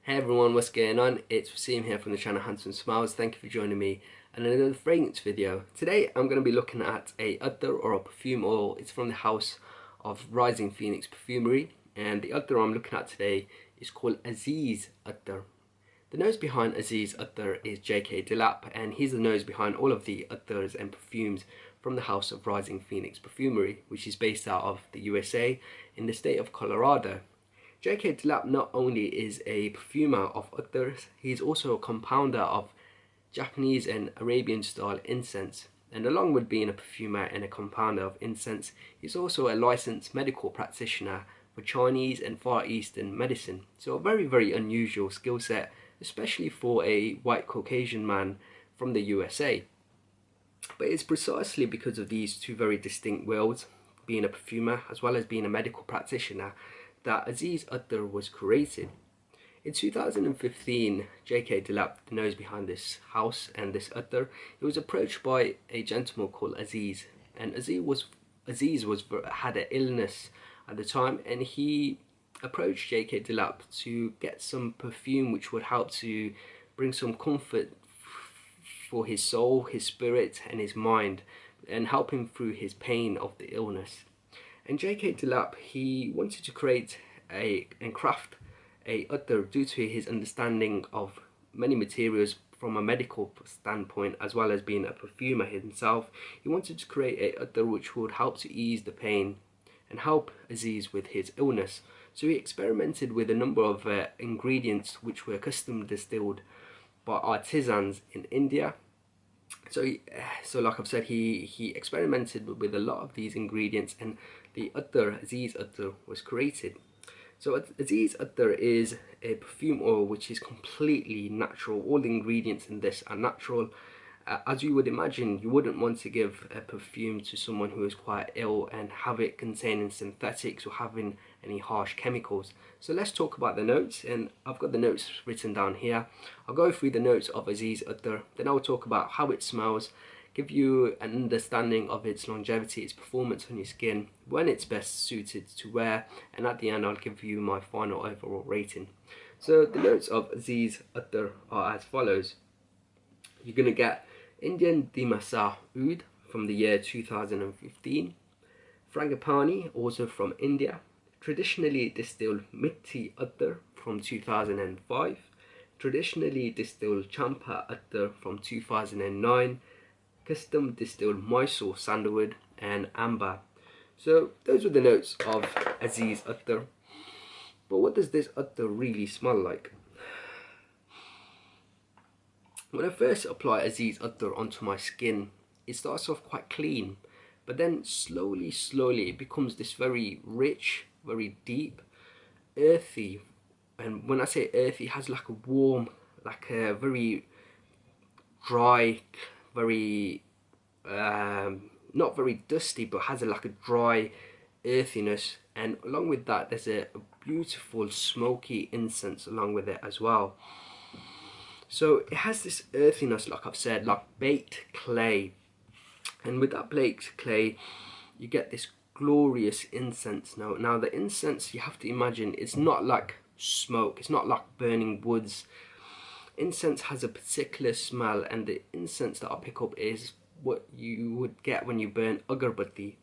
Hey everyone, what's going on? It's Waseem here from the channel Handsome Smiles. Thank you for joining me in another fragrance video. Today I'm going to be looking at a Attar or a perfume oil. It's from the house of Rising Phoenix Perfumery, and the Attar I'm looking at today is called Aziz Attar. The nose behind Aziz Attar is J.K. Delap, and he's the nose behind all of the Attars and perfumes from the house of Rising Phoenix Perfumery, which is based out of the USA in the state of Colorado. J.K. Delap not only is a perfumer of Attars, he is also a compounder of Japanese and Arabian style incense. And along with being a perfumer and a compounder of incense, he's also a licensed medical practitioner for Chinese and Far Eastern medicine. So a very unusual skill set, especially for a white Caucasian man from the USA. But it's precisely because of these two very distinct worlds, being a perfumer as well as being a medical practitioner, that Aziz Attar was created. In 2015, J.K. Delap, the nose behind this house and this Attar, he was approached by a gentleman called Aziz, and Aziz had an illness at the time, and he approached J.K. Delap to get some perfume which would help to bring some comfort for his soul, his spirit and his mind, and help him through his pain of the illness. And J.K. Delap, he wanted to create and craft a Attar due to his understanding of many materials from a medical standpoint, as well as being a perfumer himself. He wanted to create a Attar which would help to ease the pain and help Aziz with his illness. So he experimented with a number of ingredients which were custom distilled by artisans in India. So like I've said, he experimented with a lot of these ingredients, and the Attar, Aziz Attar, was created. So Aziz Attar is a perfume oil which is completely natural. All the ingredients in this are natural. As you would imagine, you wouldn't want to give a perfume to someone who is quite ill and have it containing synthetics or having any harsh chemicals. So let's talk about the notes, and I've got the notes written down here. I'll go through the notes of Aziz Attar, then I'll talk about how it smells, give you an understanding of its longevity, its performance on your skin, when it's best suited to wear, and at the end I'll give you my final overall rating. So the notes of Aziz Attar are as follows. You're going to get Indian Dimasa Oud from the year 2015, Frangipani, also from India, traditionally distilled Mitti Attar from 2005, traditionally distilled Champa Attar from 2009, custom distilled Mysore sandalwood and amber. So those were the notes of Aziz Attar. But what does this Attar really smell like? When I first apply Aziz Attar onto my skin, it starts off quite clean, but then slowly it becomes this very rich, very deep, earthy. And when I say earthy, it has like a warm, like a very dry, very not very dusty, but has like a dry earthiness. And along with that, there's a beautiful smoky incense along with it as well. So it has this earthiness, like I've said, like baked clay. And with that baked clay, you get this glorious incense. Now the incense, you have to imagine, it's not like smoke, it's not like burning woods. Incense has a particular smell, and the incense that I pick up is what you would get when you burn agarbatti.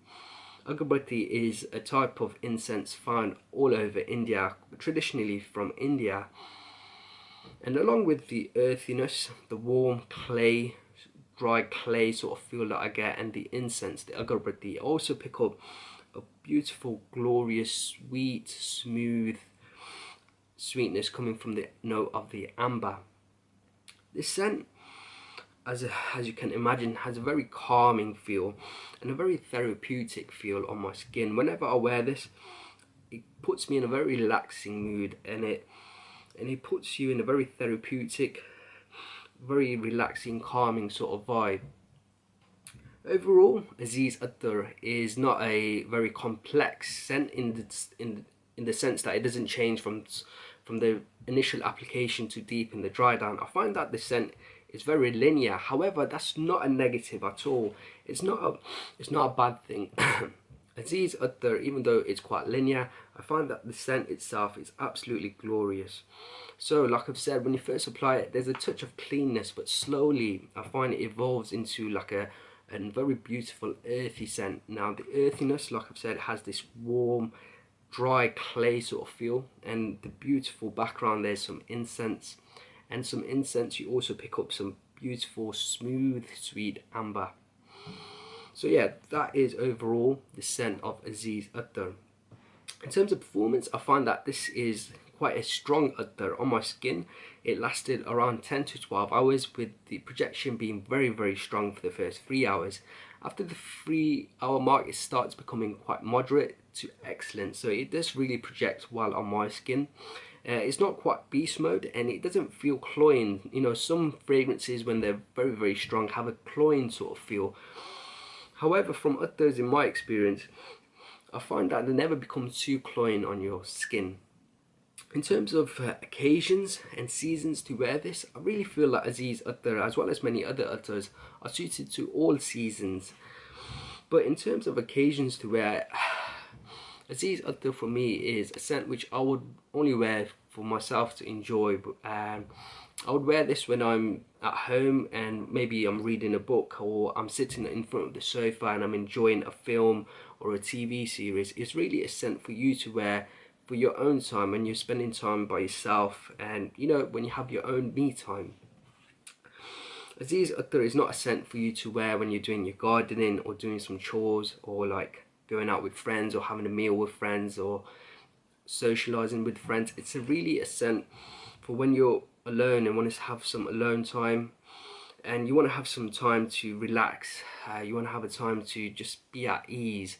Agarbatti is a type of incense found all over India, traditionally from India. And along with the earthiness, the warm clay, dry clay sort of feel that I get, and the incense, the agarbatti, I also pick up a beautiful, glorious, sweet, smooth sweetness coming from the note of the amber. This scent, as you can imagine, has a very calming feel and a very therapeutic feel on my skin. Whenever I wear this, it puts me in a very relaxing mood, and it puts you in a very therapeutic, very relaxing, calming sort of vibe. Overall, Aziz Attar is not a very complex scent in the sense that it doesn't change from the initial application to deep in the dry down. I find that the scent is very linear. However, that's not a negative at all. It's not a bad thing. Aziz Attar, even though it's quite linear, I find that the scent itself is absolutely glorious. So like I've said, when you first apply it, there's a touch of cleanness, but slowly I find it evolves into like a very beautiful earthy scent. Now the earthiness, like I've said, has this warm, dry clay sort of feel, and the beautiful background, there's some incense, and some incense you also pick up some beautiful smooth sweet amber. So yeah, that is overall the scent of Aziz Attar. In terms of performance, I find that this is quite a strong Attar on my skin. It lasted around 10 to 12 hours, with the projection being very strong for the first 3 hours. After the 3 hour mark, it starts becoming quite moderate to excellent, so it does really project well on my skin. It's not quite beast mode, and it doesn't feel cloying. You know, some fragrances, when they're very strong, have a cloying sort of feel. However, from Attars, in my experience, I find that they never become too cloying on your skin. In terms of occasions and seasons to wear this, I really feel that Aziz Attar, as well as many other Attars, are suited to all seasons. But in terms of occasions to wear, Aziz Attar for me is a scent which I would only wear for myself to enjoy. I would wear this when I'm at home and maybe I'm reading a book, or I'm sitting in front of the sofa and I'm enjoying a film or a TV series. It's really a scent for you to wear for your own time, when you're spending time by yourself, and you know, when you have your own me time. Aziz Attar is not a scent for you to wear when you're doing your gardening or doing some chores, or like going out with friends or having a meal with friends or socializing with friends. It's really a scent for when you're alone and want to have some alone time, and you want to have some time to relax, you want to have a time to just be at ease.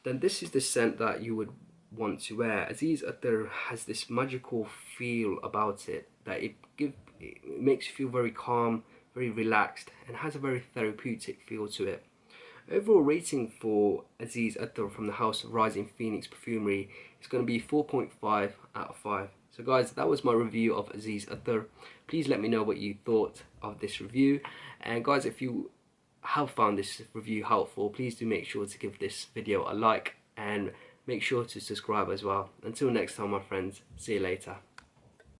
Then this is the scent that you would want to wear. Aziz Attar has this magical feel about it, that it makes you feel very calm, very relaxed, and has a very therapeutic feel to it. Overall rating for Aziz Attar from the house of Rising Phoenix Perfumery is going to be 4.5 out of 5. So guys, that was my review of Aziz Attar. Please let me know what you thought of this review. And guys, if you have found this review helpful, please do make sure to give this video a like, and make sure to subscribe as well. Until next time, my friends, see you later.